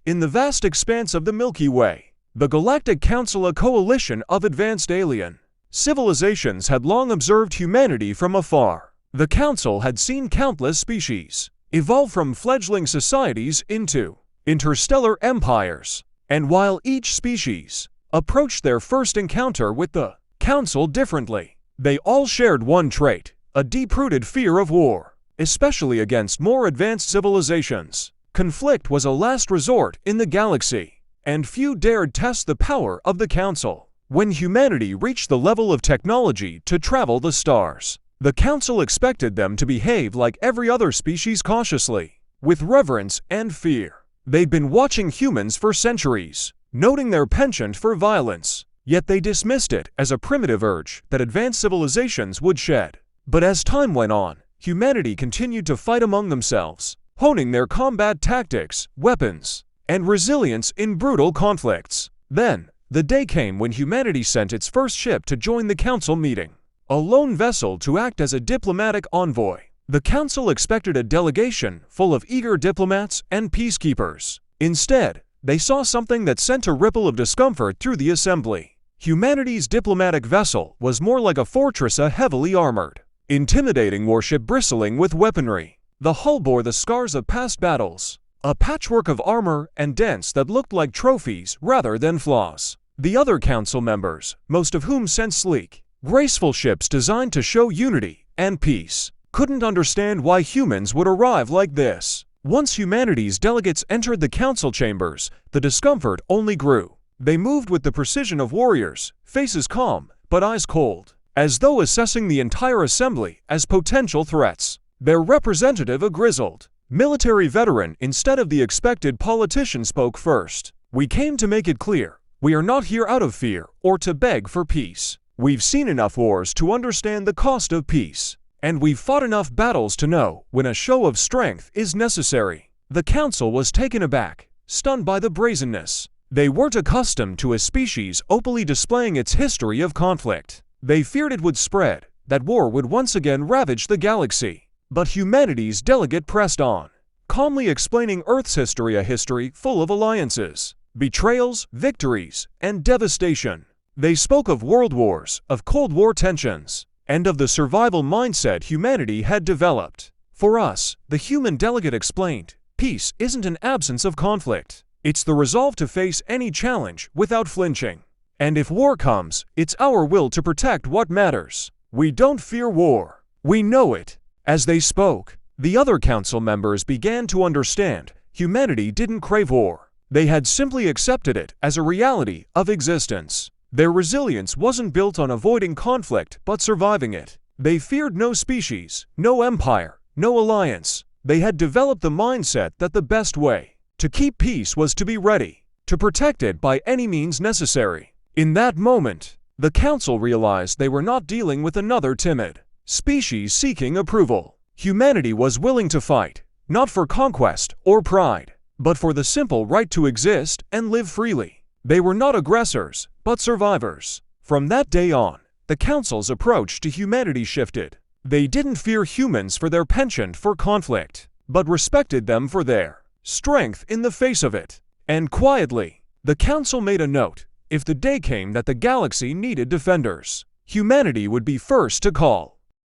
In the vast expanse of the Milky Way, the Galactic Council, a coalition of advanced alien civilizations, had long observed humanity from afar. The Council had seen countless species evolve from fledgling societies into interstellar empires, and while each species approached their first encounter with the Council differently, they all shared one trait: a deep-rooted fear of war, especially against more advanced civilizations. Conflict was a last resort in the galaxy, and few dared test the power of the Council. When humanity reached the level of technology to travel the stars, the Council expected them to behave like every other species, cautiously, with reverence and fear. They'd been watching humans for centuries, noting their penchant for violence, yet they dismissed it as a primitive urge that advanced civilizations would shed. But as time went on, humanity continued to fight among themselves, honing their combat tactics, weapons, and resilience in brutal conflicts. Then, the day came when humanity sent its first ship to join the Council meeting, a lone vessel to act as a diplomatic envoy. The Council expected a delegation full of eager diplomats and peacekeepers. Instead, they saw something that sent a ripple of discomfort through the assembly. Humanity's diplomatic vessel was more like a fortress, a heavily armored, intimidating warship bristling with weaponry. The hull bore the scars of past battles, a patchwork of armor and dents that looked like trophies rather than flaws. The other Council members, most of whom sent sleek, graceful ships designed to show unity and peace, couldn't understand why humans would arrive like this. Once humanity's delegates entered the Council chambers, the discomfort only grew. They moved with the precision of warriors, faces calm but eyes cold, as though assessing the entire assembly as potential threats. Their representative, a grizzled military veteran instead of the expected politician, spoke first. "We came to make it clear, we are not here out of fear or to beg for peace. We've seen enough wars to understand the cost of peace, and we've fought enough battles to know when a show of strength is necessary." The Council was taken aback, stunned by the brazenness. They weren't accustomed to a species openly displaying its history of conflict. They feared it would spread, that war would once again ravage the galaxy. But humanity's delegate pressed on, calmly explaining Earth's history, a history full of alliances, betrayals, victories, and devastation. They spoke of world wars, of Cold War tensions, and of the survival mindset humanity had developed. "For us," the human delegate explained, "peace isn't an absence of conflict. It's the resolve to face any challenge without flinching. And if war comes, it's our will to protect what matters. We don't fear war. We know it." As they spoke, the other Council members began to understand humanity didn't crave war. They had simply accepted it as a reality of existence. Their resilience wasn't built on avoiding conflict but surviving it. They feared no species, no empire, no alliance. They had developed the mindset that the best way to keep peace was to be ready to protect it by any means necessary. In that moment, the Council realized they were not dealing with another timid species seeking approval. Humanity was willing to fight, not for conquest or pride, but for the simple right to exist and live freely. They were not aggressors, but survivors. From that day on, the Council's approach to humanity shifted. They didn't fear humans for their penchant for conflict, but respected them for their strength in the face of it. And quietly, the Council made a note: if the day came that the galaxy needed defenders, humanity would be first to call.